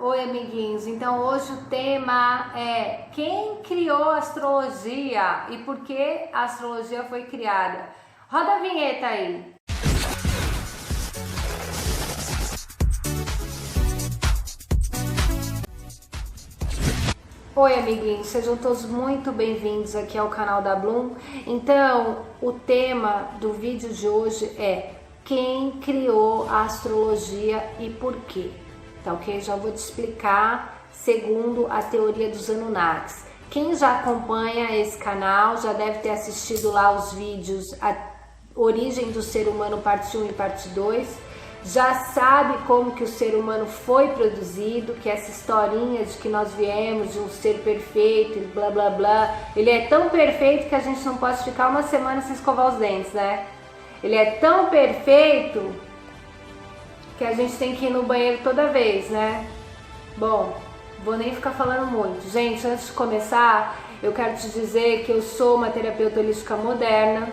Oi, amiguinhos. Então hoje o tema é quem criou a astrologia e por que a astrologia foi criada. Roda a vinheta aí. Oi, amiguinhos, sejam todos muito bem-vindos aqui ao canal da Bloom. Então, o tema do vídeo de hoje é quem criou a astrologia e por quê? Tá ok? Já vou te explicar segundo a teoria dos Anunnakis. Quem já acompanha esse canal já deve ter assistido lá os vídeos A Origem do Ser Humano parte 1 e parte 2. Já sabe como que o ser humano foi produzido, que essa historinha de que nós viemos de um ser perfeito e blá blá blá, ele é tão perfeito que a gente não pode ficar uma semana sem escovar os dentes, né? Ele é tão perfeito que a gente tem que ir no banheiro toda vez, né? Bom, vou nem ficar falando muito. Gente, antes de começar, eu quero te dizer que eu sou uma terapeuta holística moderna,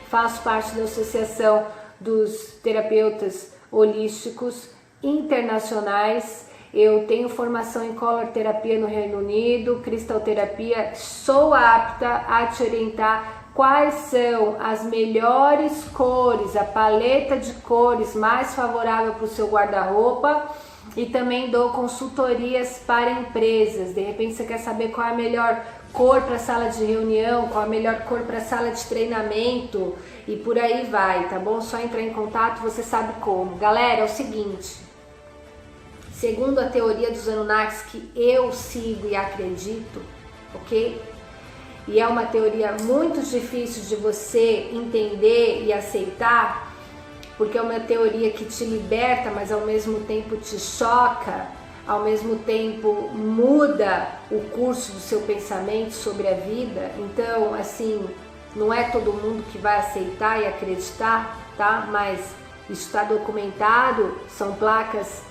faço parte da Associação dos Terapeutas Holísticos Internacionais. Eu tenho formação em color terapia no Reino Unido, cristalterapia. Sou apta a te orientar quais são as melhores cores, a paleta de cores mais favorável para o seu guarda-roupa, e também dou consultorias para empresas. De repente você quer saber qual é a melhor cor para a sala de reunião, qual a melhor cor para a sala de treinamento e por aí vai, tá bom? Só entrar em contato, você sabe como. Galera, é o seguinte, segundo a teoria dos Anunnakis que eu sigo e acredito, ok? E é uma teoria muito difícil de você entender e aceitar, porque é uma teoria que te liberta, mas ao mesmo tempo te choca, ao mesmo tempo muda o curso do seu pensamento sobre a vida. Então, assim, não é todo mundo que vai aceitar e acreditar, tá? Mas isso está documentado, são placas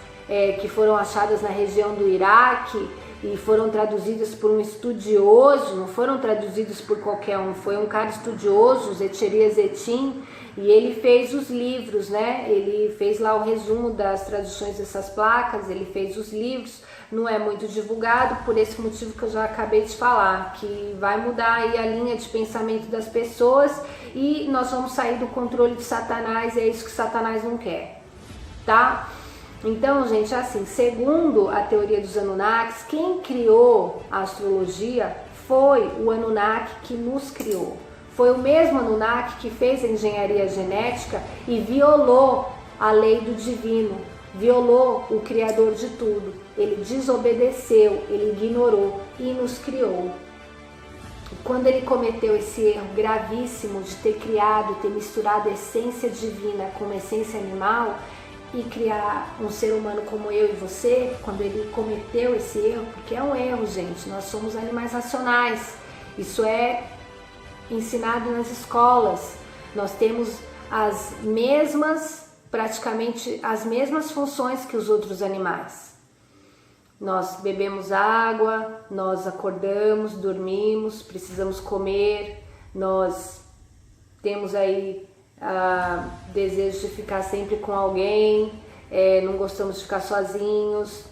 que foram achadas na região do Iraque e foram traduzidas por um estudioso, não foram traduzidas por qualquer um, foi um cara estudioso, Zecharia Sitchin, e ele fez os livros, né? Ele fez lá o resumo das traduções dessas placas, ele fez os livros, não é muito divulgado por esse motivo que eu já acabei de falar, que vai mudar aí a linha de pensamento das pessoas e nós vamos sair do controle de Satanás, é isso que Satanás não quer, tá? Então, gente, assim, segundo a teoria dos Anunnakis, quem criou a astrologia foi o Anunnaki que nos criou. Foi o mesmo Anunnaki que fez a engenharia genética e violou a lei do divino, violou o Criador de tudo. Ele desobedeceu, ele ignorou e nos criou. Quando ele cometeu esse erro gravíssimo de ter criado, ter misturado a essência divina com a essência animal, e criar um ser humano como eu e você, quando ele cometeu esse erro, porque é um erro, gente, nós somos animais racionais, isso é ensinado nas escolas, nós temos as mesmas, praticamente as mesmas funções que os outros animais. Nós bebemos água, nós acordamos, dormimos, precisamos comer, nós temos aí desejo de ficar sempre com alguém, não gostamos de ficar sozinhos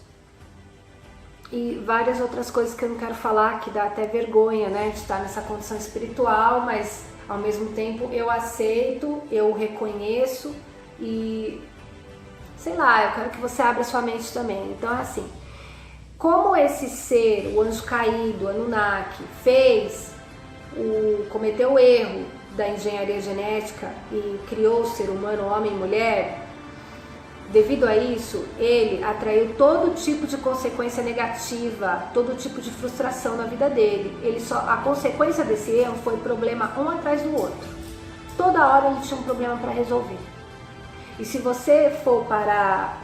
e várias outras coisas que eu não quero falar, que dá até vergonha, né, de estar nessa condição espiritual, mas ao mesmo tempo eu aceito, eu reconheço e sei lá, eu quero que você abra sua mente também. Então é assim, como esse ser, o anjo caído, o Anunnaki, cometeu o erro da engenharia genética e criou o ser humano, homem e mulher, devido a isso, ele atraiu todo tipo de consequência negativa, todo tipo de frustração na vida dele. A consequência desse erro foi problema um atrás do outro. Toda hora ele tinha um problema para resolver. E se você parar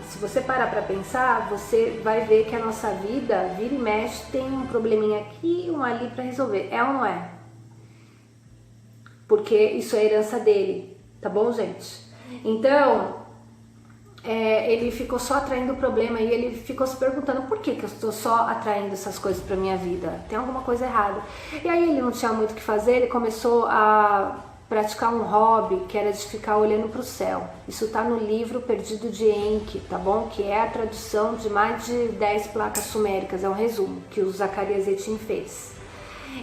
para pensar, você vai ver que a nossa vida, vira e mexe, tem um probleminha aqui e um ali para resolver. É ou não é? Porque isso é herança dele, tá bom, gente? Então, ele ficou só atraindo o problema e ele ficou se perguntando por que eu estou só atraindo essas coisas para minha vida? Tem alguma coisa errada. E aí ele não tinha muito o que fazer, ele começou a praticar um hobby que era de ficar olhando para o céu. Isso está no livro Perdido de Enki, tá bom? Que é a tradução de mais de 10 placas suméricas, é um resumo que o Zacarias Etim fez.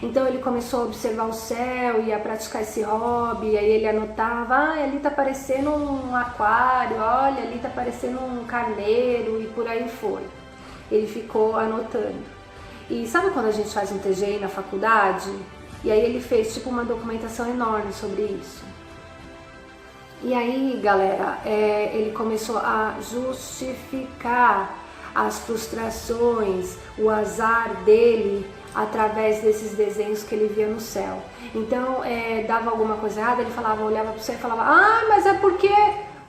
Então ele começou a observar o céu e a praticar esse hobby, aí ele anotava, ali tá parecendo um aquário, olha, ali tá parecendo um carneiro, e por aí foi. Ele ficou anotando. E sabe quando a gente faz um TGI na faculdade? E aí ele fez tipo uma documentação enorme sobre isso. E aí, galera, ele começou a justificar as frustrações, o azar dele através desses desenhos que ele via no céu. Então, dava alguma coisa errada, ele falava, olhava para o céu e falava, mas é porque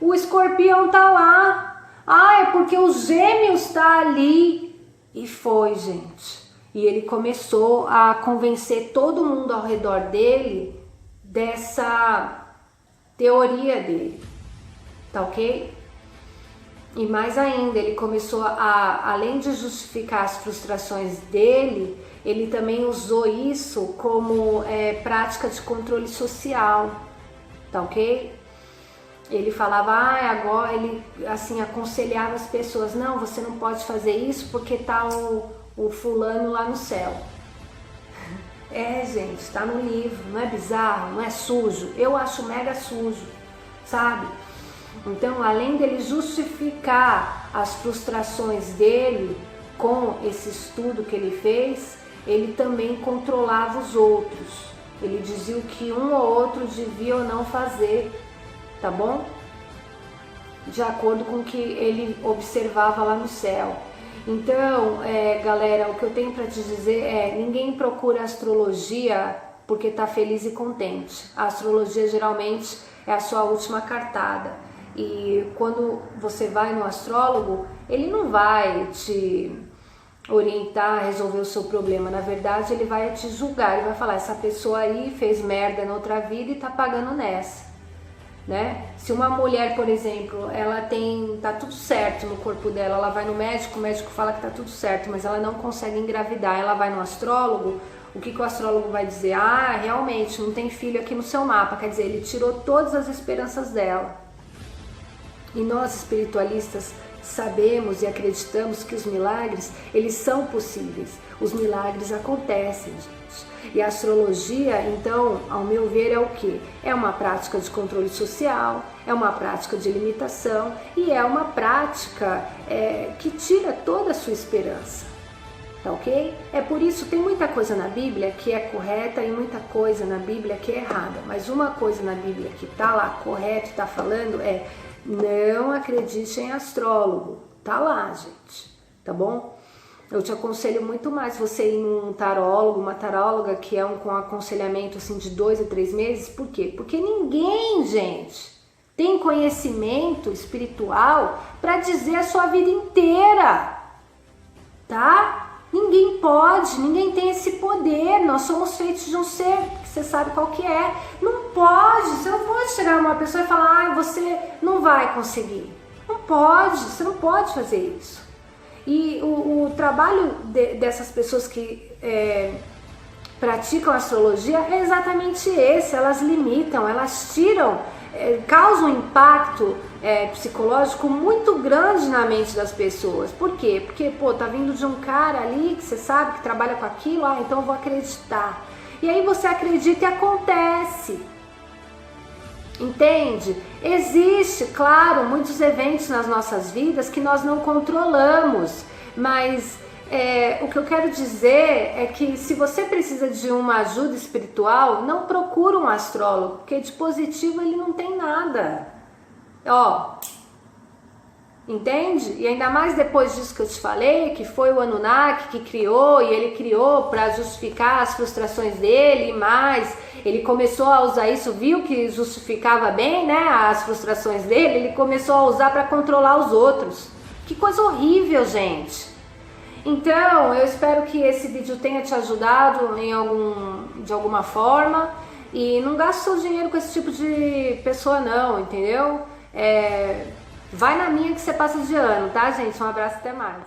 o escorpião tá lá, é porque os gêmeos tá ali. E foi, gente. E ele começou a convencer todo mundo ao redor dele dessa teoria dele, tá ok? E mais ainda, ele começou além de justificar as frustrações dele, ele também usou isso como prática de controle social, tá ok? Ele falava, agora ele assim aconselhava as pessoas, não, você não pode fazer isso porque tá o fulano lá no céu. Gente, tá no livro, não é bizarro, não é sujo? Eu acho mega sujo, sabe? Então, além dele justificar as frustrações dele com esse estudo que ele fez, ele também controlava os outros. Ele dizia o que um ou outro devia ou não fazer, tá bom? De acordo com o que ele observava lá no céu. Então, galera, o que eu tenho para te dizer ninguém procura astrologia porque está feliz e contente. A astrologia geralmente é a sua última cartada. E quando você vai no astrólogo, ele não vai te orientar a resolver o seu problema. Na verdade, ele vai te julgar, ele vai falar, essa pessoa aí fez merda na outra vida e tá pagando nessa. Né? Se uma mulher, por exemplo, tá tudo certo no corpo dela, ela vai no médico, o médico fala que tá tudo certo, mas ela não consegue engravidar, ela vai no astrólogo, o que o astrólogo vai dizer? Realmente, não tem filho aqui no seu mapa, quer dizer, ele tirou todas as esperanças dela. E nós espiritualistas sabemos e acreditamos que os milagres, eles são possíveis, os milagres acontecem, gente. E a astrologia, então, ao meu ver, é o quê? É uma prática de controle social, é uma prática de limitação e é uma prática que tira toda a sua esperança, tá ok? É por isso, tem muita coisa na Bíblia que é correta e muita coisa na Bíblia que é errada, mas uma coisa na Bíblia que tá lá correto, tá falando não acredite em astrólogo, tá lá, gente, tá bom? Eu te aconselho muito mais você ir num tarólogo, uma taróloga que é com aconselhamento assim de 2 a 3 meses. Por quê? Porque ninguém, gente, tem conhecimento espiritual para dizer a sua vida inteira, tá? Ninguém pode, ninguém tem esse poder. Nós somos feitos de um ser que você sabe qual que é. Não pode, você não pode chegar uma pessoa e falar, você não vai conseguir. Não pode, você não pode fazer isso. E o trabalho dessas pessoas que praticam astrologia é exatamente esse, elas limitam, elas tiram, causam um impacto psicológico muito grande na mente das pessoas. Por quê? Porque, tá vindo de um cara ali que você sabe que trabalha com aquilo, então eu vou acreditar. E aí você acredita e acontece. Entende? Existe, claro, muitos eventos nas nossas vidas que nós não controlamos, mas o que eu quero dizer é que se você precisa de uma ajuda espiritual, não procura um astrólogo, porque de positivo ele não tem nada. Entende? E ainda mais depois disso que eu te falei, que foi o Anunnaki que criou, e ele criou para justificar as frustrações dele, mas ele começou a usar isso, viu que justificava bem, né, as frustrações dele, ele começou a usar para controlar os outros. Que coisa horrível, gente. Então, eu espero que esse vídeo tenha te ajudado de alguma forma, e não gaste seu dinheiro com esse tipo de pessoa não, entendeu? Vai na minha que você passa de ano, tá, gente? Um abraço, até mais.